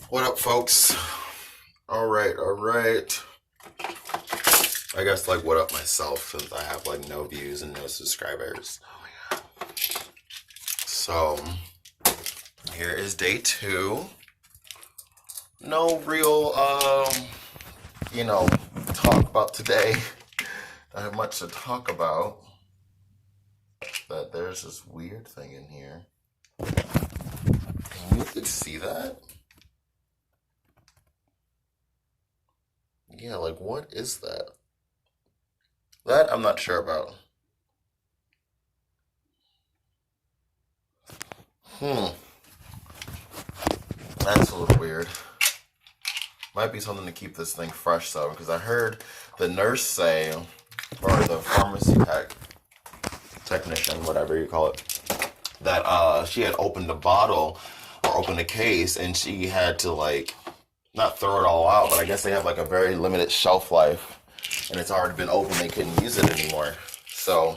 What up, folks? All right, all right. I guess like what up myself since I have like no views and no subscribers. So here is day two. No real talk about today. Not have much to talk about. But there's this weird thing in here. Can you see that? Yeah, like what is that? That I'm not sure about. Hmm, that's a little weird. Might be something to keep this thing fresh though, because I heard the nurse say, or the pharmacy technician, whatever you call it, that she had opened a bottle or opened a case and she had to like not throw it all out, but I guess they have like a very limited shelf life and it's already been open, they couldn't use it anymore. So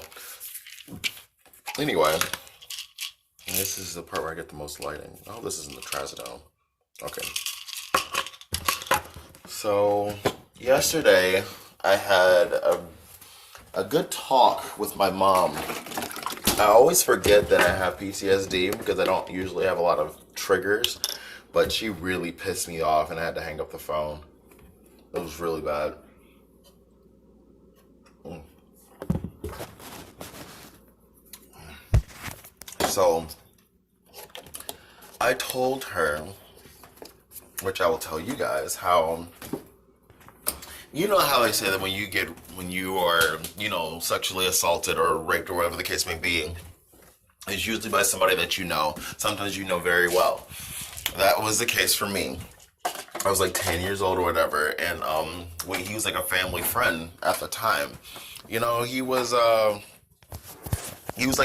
anyway, this is the part where I get the most lighting. Oh, this is in the trazodone. Okay. So yesterday I had a good talk with my mom. I always forget that I have PTSD because I don't usually have a lot of triggers, but she really pissed me off and I had to hang up the phone. It was really bad. So I told her, which I will tell you guys, how you know how they say that when you are, sexually assaulted or raped or whatever the case may be, it's usually by somebody that you know. Sometimes you know very well. That was the case for me. I was like 10 years old or whatever, and he was like a family friend at the time. You know, he was like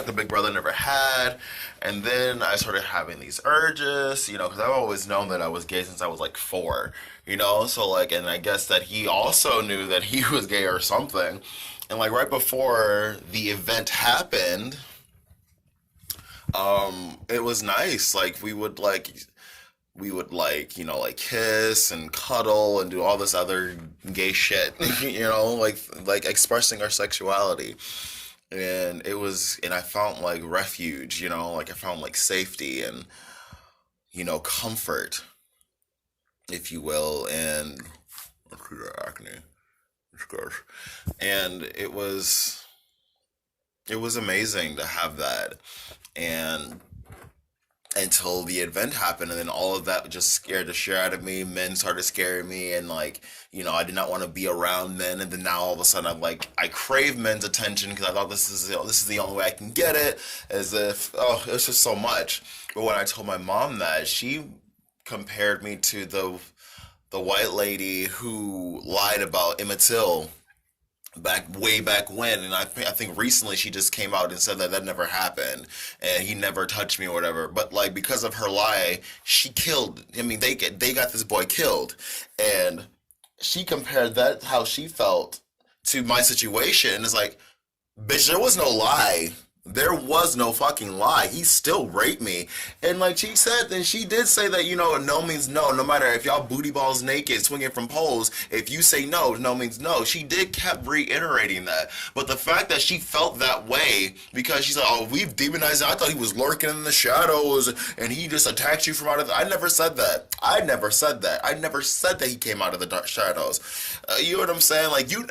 the big brother I never had. And then I started having these urges, because I've always known that I was gay since I was like 4, So like, and I guess that he also knew that he was gay or something. And like right before the event happened, it was nice. Like we would kiss and cuddle and do all this other gay shit, like expressing our sexuality. And I found like refuge, like I found like safety and comfort, if you will. And let's see the acne scars. And it was amazing to have that. And until the event happened, and then all of that just scared the shit out of me. Men started scaring me, and like, I did not want to be around men. And then now all of a sudden I crave men's attention because I thought this is the only way I can get it, as if, oh, it's just so much. But when I told my mom that, she compared me to the white lady who lied about Emmett Till way back when. And I think recently she just came out and said that never happened and he never touched me or whatever. But like, because of her lie, she killed, I mean, they got this boy killed. And she compared that, how she felt, to my situation. It's like, bitch, there was no lie. There was no fucking lie. He still raped me. And like she said, then she did say that, no means no. No matter if y'all booty balls naked swinging from poles, if you say no, no means no. She did kept reiterating that. But the fact that she felt that way because she's like, oh, we've demonized him. I thought he was lurking in the shadows and he just attacked you from out of the... I never said that. I never said that. I never said that he came out of the dark shadows. You know what I'm saying? Like, you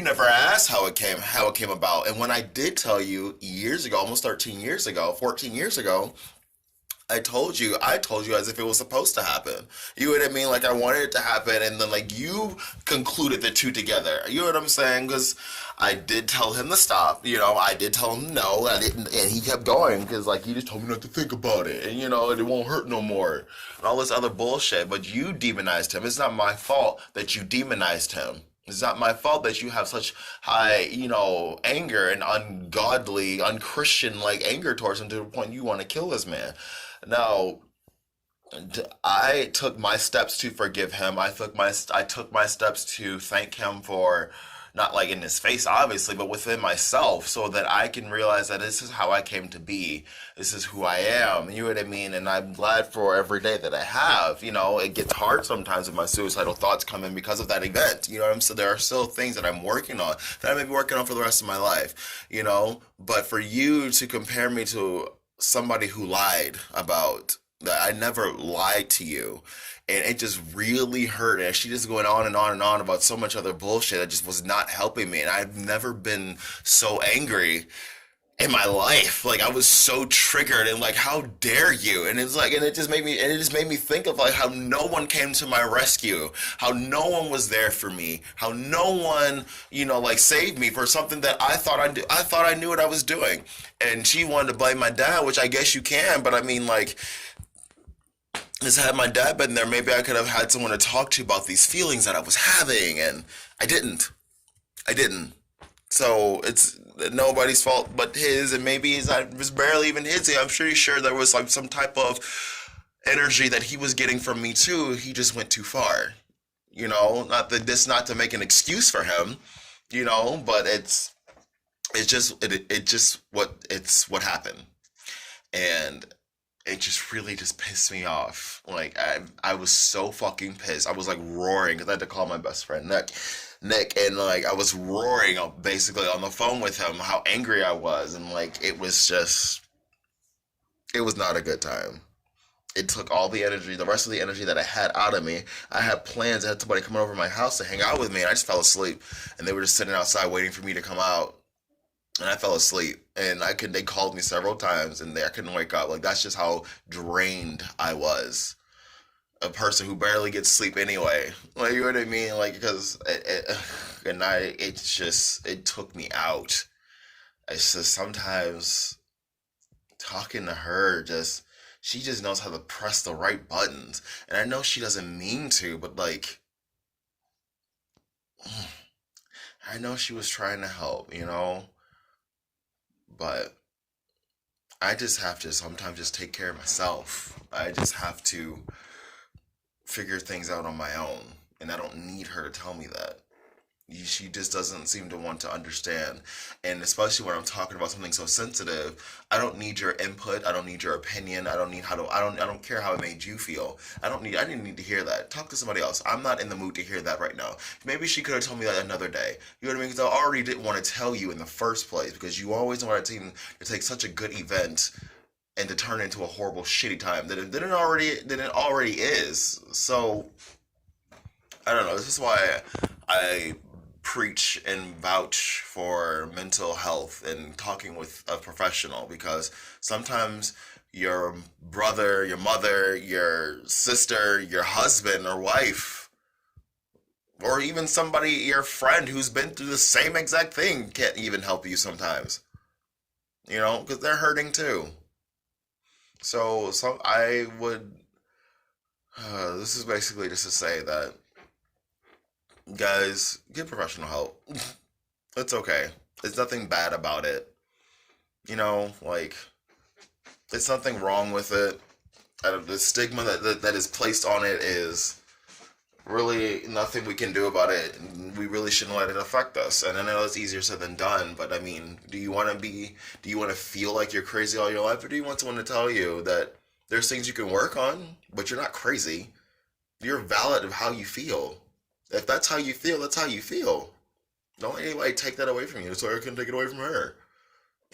never asked how it came about. And when I did tell you years ago, almost 13 years ago, 14 years ago, I told you as if it was supposed to happen. You know what I mean? Like I wanted it to happen, and then like you concluded the two together. You know what I'm saying? Because I did tell him to stop. I did tell him no, and he kept going because like he just told me not to think about it, and it won't hurt no more, and all this other bullshit. But you demonized him. It's not my fault that you demonized him. It's not my fault that you have such high, anger and ungodly, unchristian like anger towards him to the point you want to kill this man. Now, I took my steps to forgive him. I took my steps to thank him for not like in his face, obviously, but within myself, so that I can realize that this is how I came to be. This is who I am. You know what I mean? And I'm glad for every day that I have. You know, it gets hard sometimes when my suicidal thoughts come in because of that event. You know what I'm saying? There are still things that I'm working on that I may be working on for the rest of my life. You know, but for you to compare me to somebody who lied about that, I never lied to you, and it just really hurt. And she just going on and on and on about so much other bullshit that just was not helping me. And I've never been so angry in my life. Like, I was so triggered and like, how dare you? And it's like, and it just made me think of like how no one came to my rescue, how no one was there for me, how no one, you know, like saved me for something that I thought I knew what I was doing. And she wanted to blame my dad, which I guess you can, but I mean, like, just had my dad been there, maybe I could have had someone to talk to about these feelings that I was having, and I didn't. I didn't. So it's nobody's fault but his, and maybe it was barely even his. I'm pretty sure there was like some type of energy that he was getting from me too. He just went too far. You know, not that this not to make an excuse for him, you know, but it's what happened. And it just really just pissed me off. Like I was so fucking pissed. I was like roaring because I had to call my best friend Nick, and like I was roaring basically on the phone with him how angry I was, and like it was not a good time. It took all the energy, the rest of the energy that I had out of me. I had plans. I had somebody coming over to my house to hang out with me, and I just fell asleep. And they were just sitting outside waiting for me to come out, and I fell asleep. And they called me several times, and I couldn't wake up. Like, that's just how drained I was. A person who barely gets sleep anyway. Like, you know what I mean? Like, because and it took me out. It's just sometimes talking to her, she just knows how to press the right buttons. And I know she doesn't mean to, but like, I know she was trying to help, you know? But I just have to sometimes just take care of myself. I just have to figure things out on my own. And I don't need her to tell me that. She just doesn't seem to want to understand. And especially when I'm talking about something so sensitive, I don't need your input. I don't need your opinion. I don't care how it made you feel. I didn't need to hear that. Talk to somebody else. I'm not in the mood to hear that right now. Maybe she could have told me that another day. You know what I mean? Because I already didn't want to tell you in the first place, because you always want to take such a good event and to turn into a horrible shitty time that it already is. So I don't know. This is why I preach and vouch for mental health and talking with a professional, because sometimes your brother, your mother, your sister, your husband or wife, or even somebody, your friend who's been through the same exact thing can't even help you sometimes, you know, because they're hurting too. So I would, this is basically just to say that, guys, get professional help. It's okay. There's nothing bad about it. You know, like, there's nothing wrong with it. The stigma that is placed on it is really nothing we can do about it. We really shouldn't let it affect us. And I know it's easier said than done, but I mean, do you want to feel like you're crazy all your life, or do you want someone to tell you that there's things you can work on, but you're not crazy? You're valid of how you feel. If that's how you feel, that's how you feel. Don't let anybody take that away from you so I can take it away from her.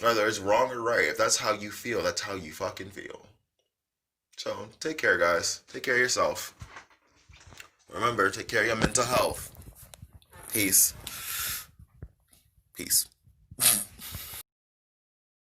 Whether it's wrong or right, if that's how you feel, that's how you fucking feel. So take care, guys. Take care of yourself. Remember, take care of your mental health. Peace. Peace.